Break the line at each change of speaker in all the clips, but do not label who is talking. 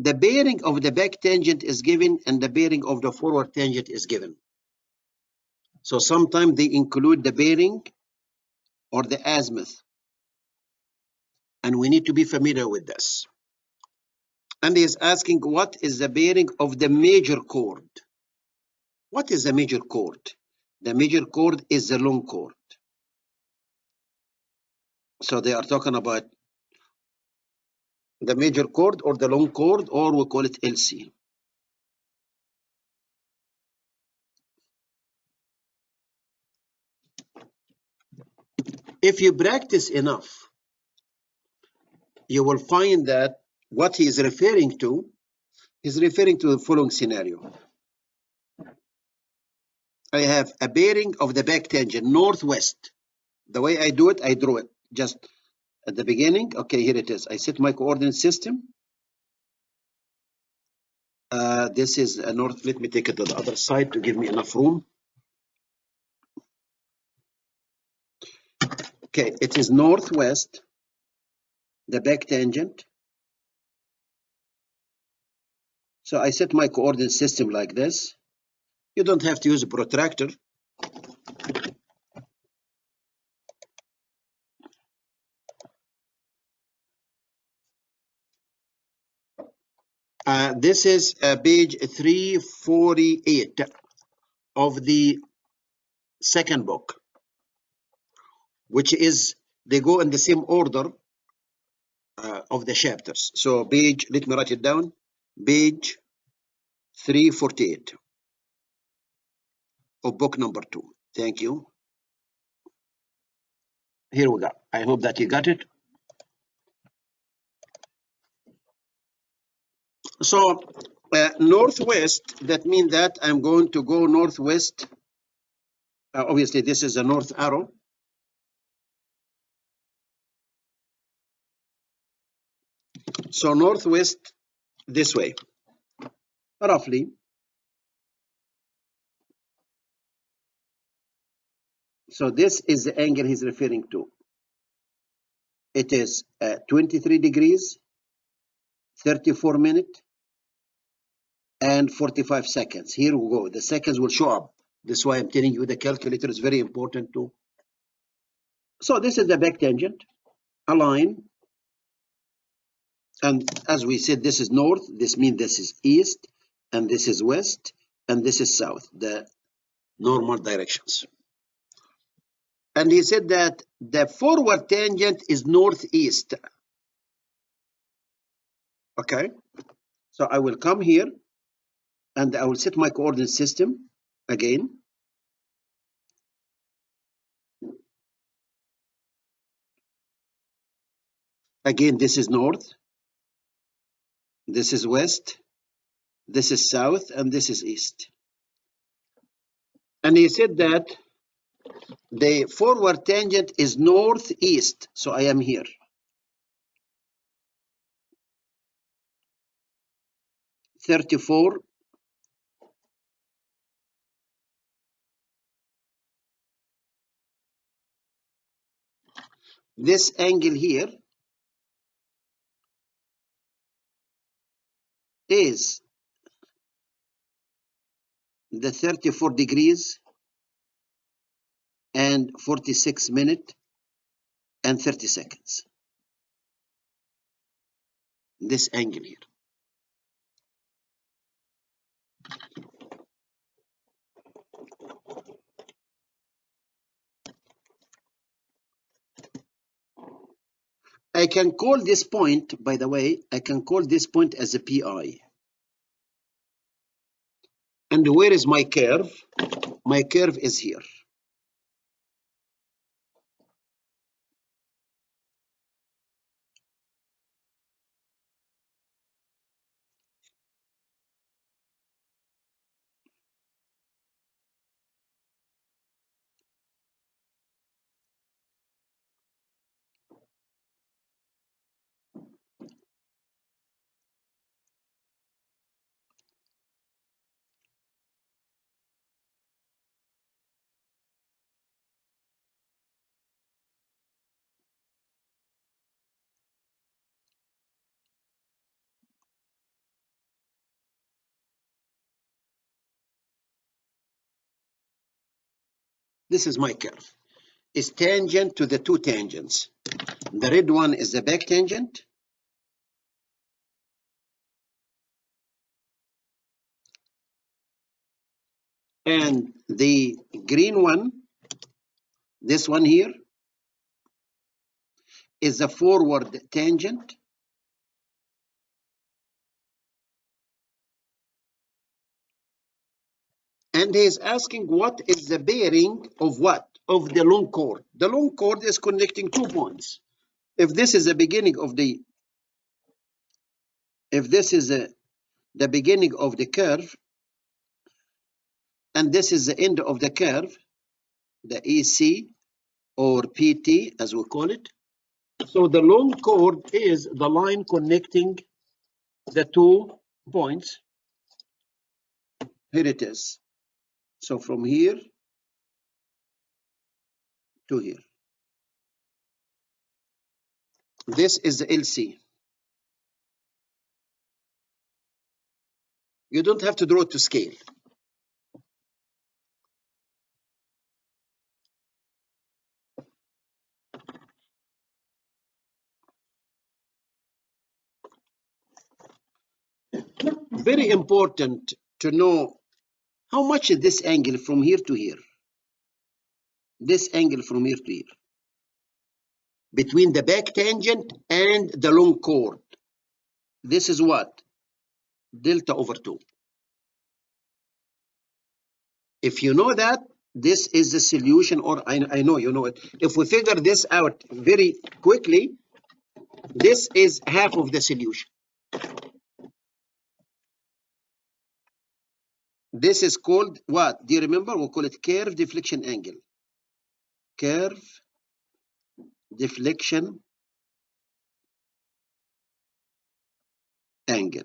the bearing of the back tangent is given and the bearing of the forward tangent is given. So sometimes they include the bearing or the azimuth. And we need to be familiar with this. And he is asking, what is the bearing of the major chord? What is the major chord? The major chord is the long chord. So they are talking about the major chord or the long chord, or we call it LC. If you practice enough, you will find that what he is referring to is referring to the following scenario. I have a bearing of the back tangent, northwest. The way I do it, I draw it just at the beginning. Okay, here it is. I set my coordinate system. This is a north. Let me take it to the other side to give me enough room. Okay, it is northwest, the back tangent. So I set my coordinate system like this. You don't have to use a protractor. This is page 348 of the second book, which is, they go in the same order of the chapters. So page, let me write it down, page 348 of book number 2. Thank you. Here we go. I hope that you got it. So northwest, that means that I'm going to go northwest. Obviously, this is a north arrow. So northwest this way, roughly. So this is the angle he's referring to. It is 23 degrees, 34 minutes, and 45 seconds. Here we go. The seconds will show up. That's why I'm telling you the calculator is very important too. So this is the back tangent, a line. And as we said, this is north. This means this is east, and this is west, and this is south, the normal directions. And he said that the forward tangent is northeast. Okay, so I will come here and I will set my coordinate system again. Again, this is north, this is west, this is south, and this is east. And he said that the forward tangent is northeast, so I am here. .34. This angle here is the 34 degrees and 46 minutes and 30 seconds. This angle here. I can call this point, by the way, I can call this point as a PI. And where is my curve? My curve is here. This is my curve. Is tangent to the two tangents. The red one is the back tangent. And the green one, this one here, is the forward tangent. And he is asking what is the bearing of what? Of the long chord. The long chord is connecting 2 points. If this is the beginning of the, if this is the beginning of the curve, and this is the end of the curve, the EC or PT as we call it. So the long chord is the line connecting the 2 points. Here it is. So from here to here. This is the LC. You don't have to draw it to scale. Very important to know how much is this angle from here to here. This angle from here to here. Between the back tangent and the long chord. This is what? Delta over 2. If you know that, this is the solution, or I know you know it. If we figure this out very quickly, this is half of the solution. This is called what? Do you remember? We'll call it curve deflection angle. Curve deflection angle.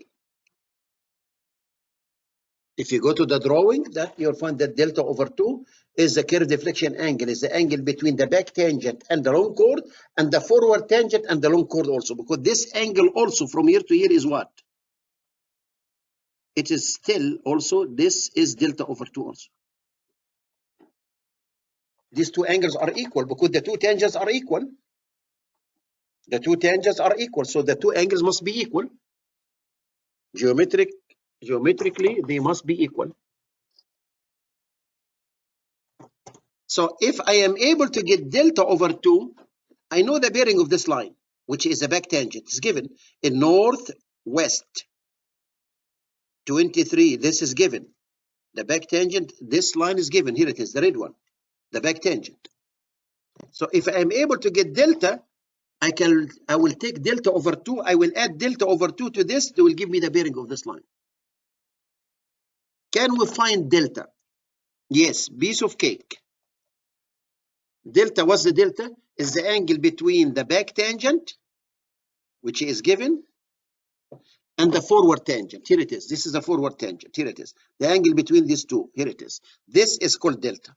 If you go to the drawing, that you'll find that delta over 2 is the curve deflection angle, is the angle between the back tangent and the long chord, and the forward tangent and the long chord also, because this angle also from here to here is what? It is still also, this is delta over 2 also. These two angles are equal because the two tangents are equal. The two tangents are equal, so the two angles must be equal. Geometrically, they must be equal. So if I am able to get delta over 2, I know the bearing of this line, which is a back tangent. It's given in northwest 23. This is given. The back tangent, this line is given. Here it is, the red one, the back tangent. So if I am able to get delta, I will take delta over 2. I will add delta over 2 to this. They will give me the bearing of this line. Can we find delta? Yes, piece of cake. Delta, what's the delta? Is the angle between the back tangent, which is given, and the forward tangent. Here it is. This is the forward tangent. Here it is. The angle between these two. Here it is. This is called delta.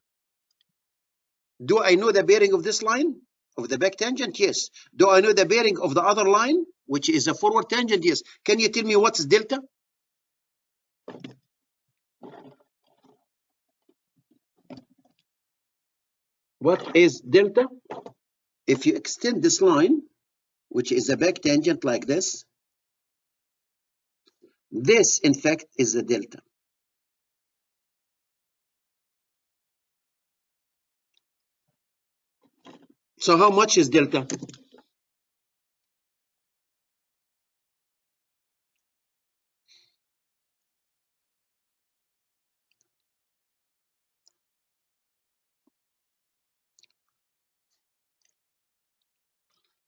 Do I know the bearing of this line? Of the back tangent? Yes. Do I know the bearing of the other line, which is a forward tangent? Yes. Can you tell me what's delta? What is delta? If you extend this line, which is a back tangent like this, this in fact is the delta. So how much is delta?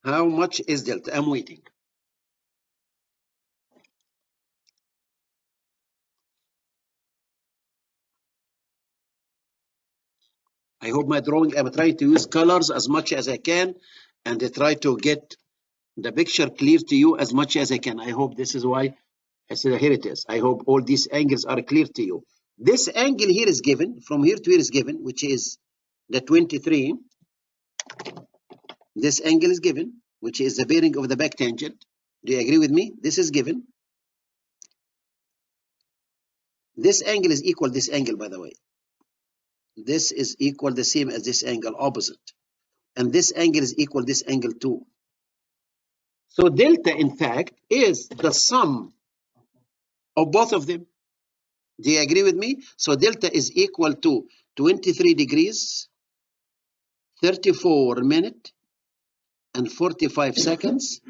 How much is delta? I'm waiting. I hope my drawing, I'm trying to use colors as much as I can and I try to get the picture clear to you as much as I can. I hope this is why I said here it is. I hope all these angles are clear to you. This angle here is given, from here to here is given, which is the 23. This angle is given, which is the bearing of the back tangent. Do you agree with me? This is given. This angle is equal this angle, by the way. This is equal the same as this angle, opposite. And this angle is equal this angle too. So delta, in fact, is the sum of both of them. Do you agree with me? So delta is equal to 23 degrees, 34 minutes, and 45 seconds,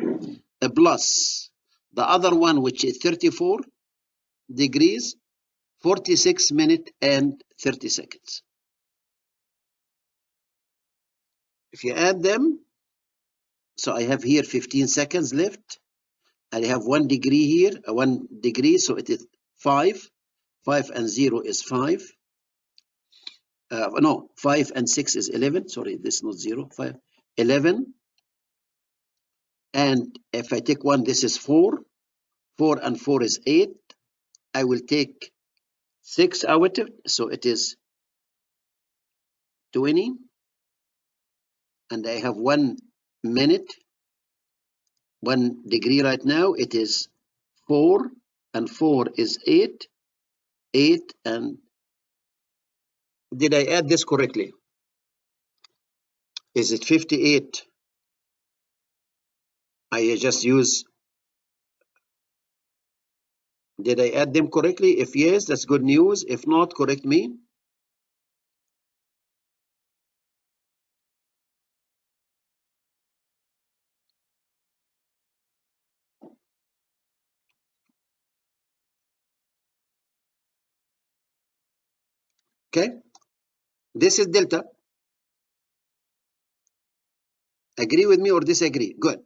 plus the other one, which is 34 degrees, 46 minutes, and 30 seconds. If you add them, so I have here 15 seconds left. I have 1 degree here, 1 degree, so it is 5. 5 and 0 is 5. No, 5 and 6 is 11. Sorry, this is not 0. 5, 11. And if I take 1, this is 4. 4 and 4 is 8. I will take 6 out of it, so it is 20. And I have 1 minute, 1 degree right now. It is 4, and 4 is 8. 8, and did I add this correctly? Is it 58? I just use, did I add them correctly? If yes, that's good news. If not, correct me. Okay, this is delta. Agree with me or disagree? Good.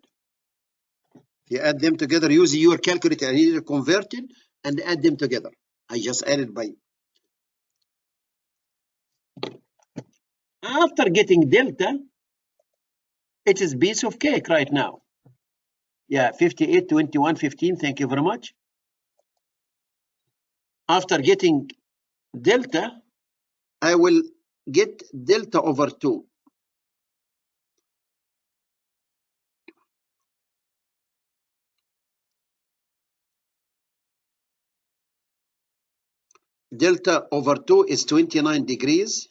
You add them together, use your calculator. I need to convert it and add them together. I just added by. After getting delta, it is piece of cake right now. Yeah, 58, 21, 15. Thank you very much. After getting delta, I will get delta over 2. Delta over 2 is 29 degrees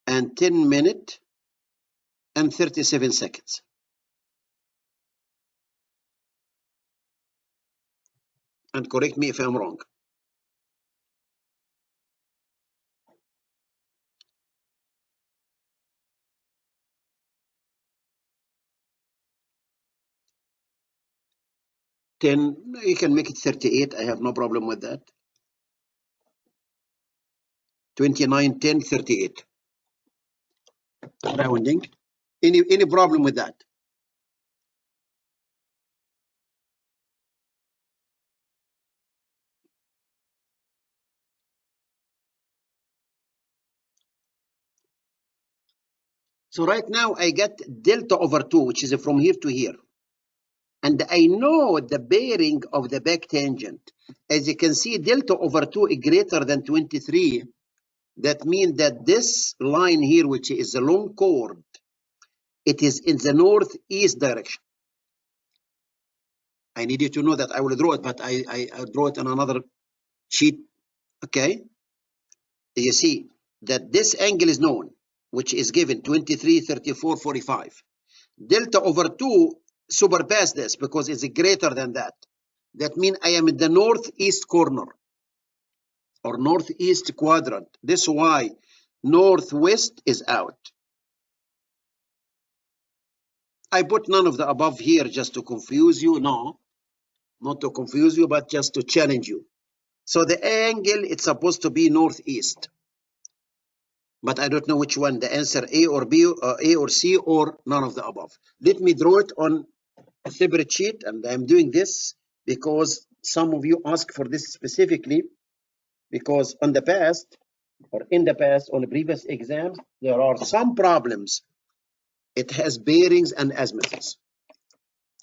and 10 minutes and 37 seconds. And correct me if I'm wrong. You can make it 38. I have no problem with that. 29, 10, 38. Rounding. Any problem with that? So right now I get delta over 2, which is from here to here. And I know the bearing of the back tangent. As you can see, delta over 2 is greater than 23. That means that this line here, which is a long chord, it is in the northeast direction. I need you to know that. I will draw it, but I draw it on another sheet. Okay. You see that this angle is known, which is given 23, 34, 45. Delta over 2 surpass this because it's greater than that. That means I am in the northeast corner or northeast quadrant. This is why northwest is out. I put none of the above here just to confuse you. No, not to confuse you, but just to challenge you. So the angle, it's supposed to be northeast. But I don't know which one, the answer A or B, A or C, or none of the above. Let me draw it on a separate sheet, and I'm doing this because some of you asked for this specifically, because on the past, or in the past, on the previous exams, there are some problems. It has bearings and azimuths.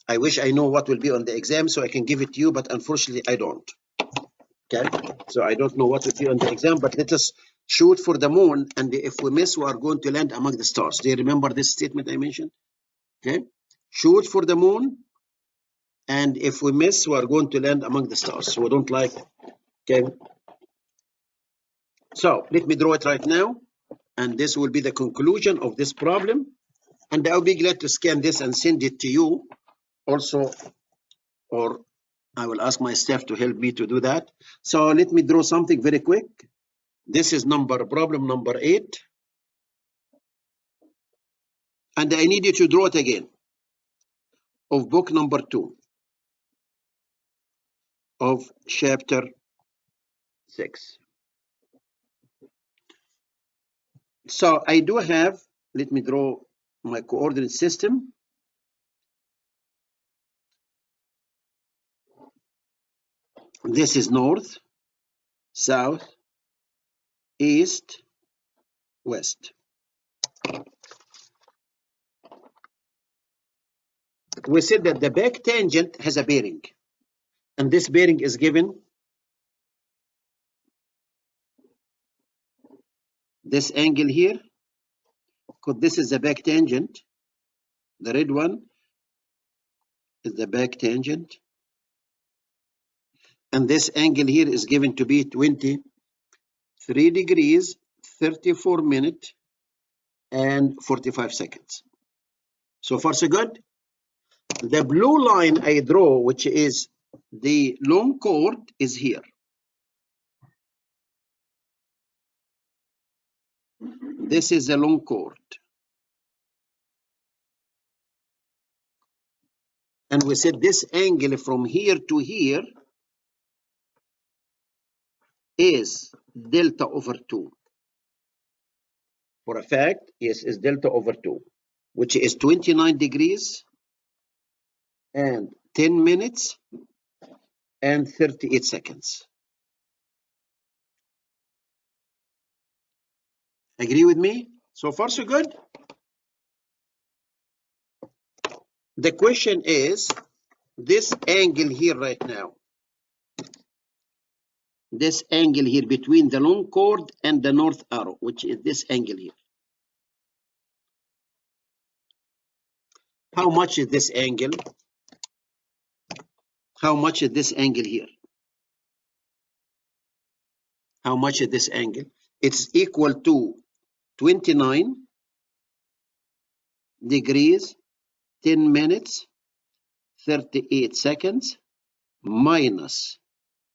I wish I know what will be on the exam so I can give it to you, but unfortunately I don't. Okay, so I don't know what will be on the exam, but let us shoot for the moon, and if we miss, we are going to land among the stars. Do you remember this statement I mentioned? Okay, shoot for the moon, and if we miss, we are going to land among the stars. So we don't like, okay. So let me draw it right now, and this will be the conclusion of this problem. And I'll be glad to scan this and send it to you also, or I will ask my staff to help me to do that. So let me draw something very quick. This is problem number 8. And I need you to draw it again of book number 2 of chapter 6. So I do have, let me draw my coordinate system. This is north, south, east, west. We said that the back tangent has a bearing, and this bearing is given this angle here, because this is the back tangent. The red one is the back tangent, and this angle here is given to be 23 degrees, 34 minutes, and 45 seconds. So far, so good. The blue line I draw, which is the long chord, is here. This is a long chord. And we said this angle from here to here is delta over 2. For a fact, yes, is delta over 2, which is 29 degrees and 10 minutes and 38 seconds. Agree with me? So far, so good. The question is, this angle here right now, this angle here between the long chord and the north arrow, which is this angle here. How much is this angle? How much is this angle here? How much is this angle? It's equal to 29 degrees, 10 minutes, 38 seconds, minus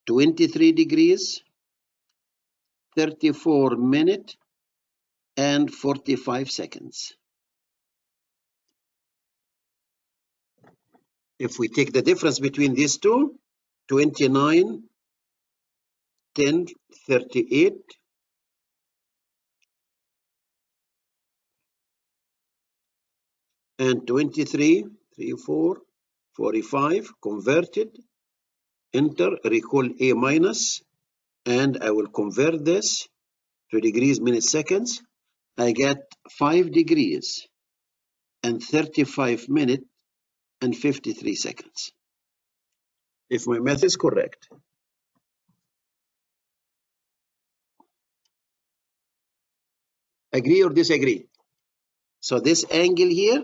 23 degrees, 34 minutes, and 45 seconds. If we take the difference between these two, 29, 10, 38, and 23, 3, 4, 45, converted, enter, recall A minus, and I will convert this to degrees, minutes, seconds. I get 5 degrees and 35 minutes and 53 seconds. If my math is correct. Agree or disagree? So this angle here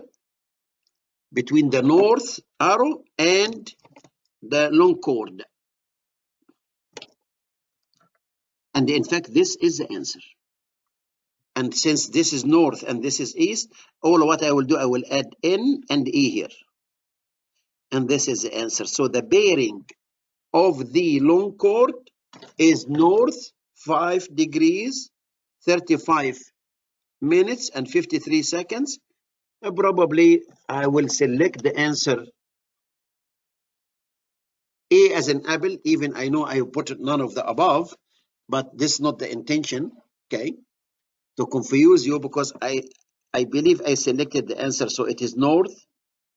between the north arrow and the long chord. And in fact, this is the answer. And since this is north and this is east, all what I will do, I will add N and E here. And this is the answer. So the bearing of the long chord is north 5 degrees, 35 minutes and 53 seconds. Probably I will select the answer A as an apple, even I know I put none of the above, but this is not the intention, okay, to confuse you, because I believe I selected the answer, so it is north,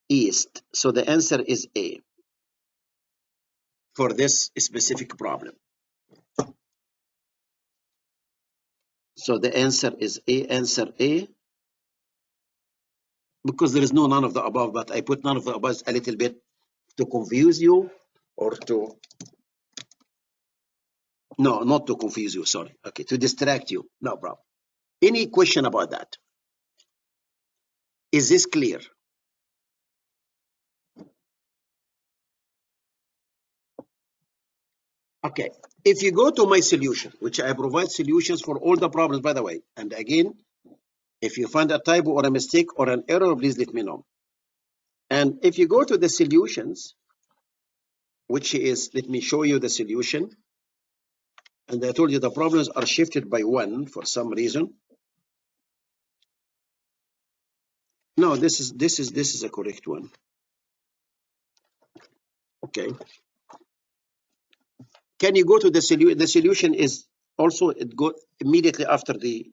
east. So the answer is A for this specific problem. So the answer is A, answer A, because there is no none of the above, but I put none of the above a little bit to confuse you, or to, no, not to confuse you, sorry, okay, to distract you, no problem. Any question about that? Is this clear? Okay, if you go to my solution, which I provide solutions for all the problems, by the way, and again, if you find a typo or a mistake or an error, please let me know. And if you go to the solutions, which is, let me show you the solution. And I told you the problems are shifted by one for some reason. No, this is a correct one. Okay. Can you go to the solution? The solution is also, it go immediately after the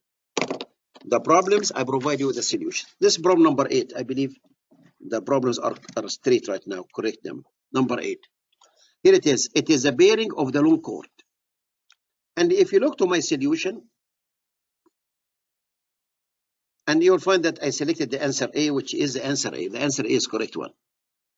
problems. I provide you with the solution. This is problem number 8. I believe the problems are straight right now. Correct them. Number 8. Here it is. It is a bearing of the long chord. And if you look to my solution, and you'll find that I selected the answer A, which is the answer A. The answer A is correct one.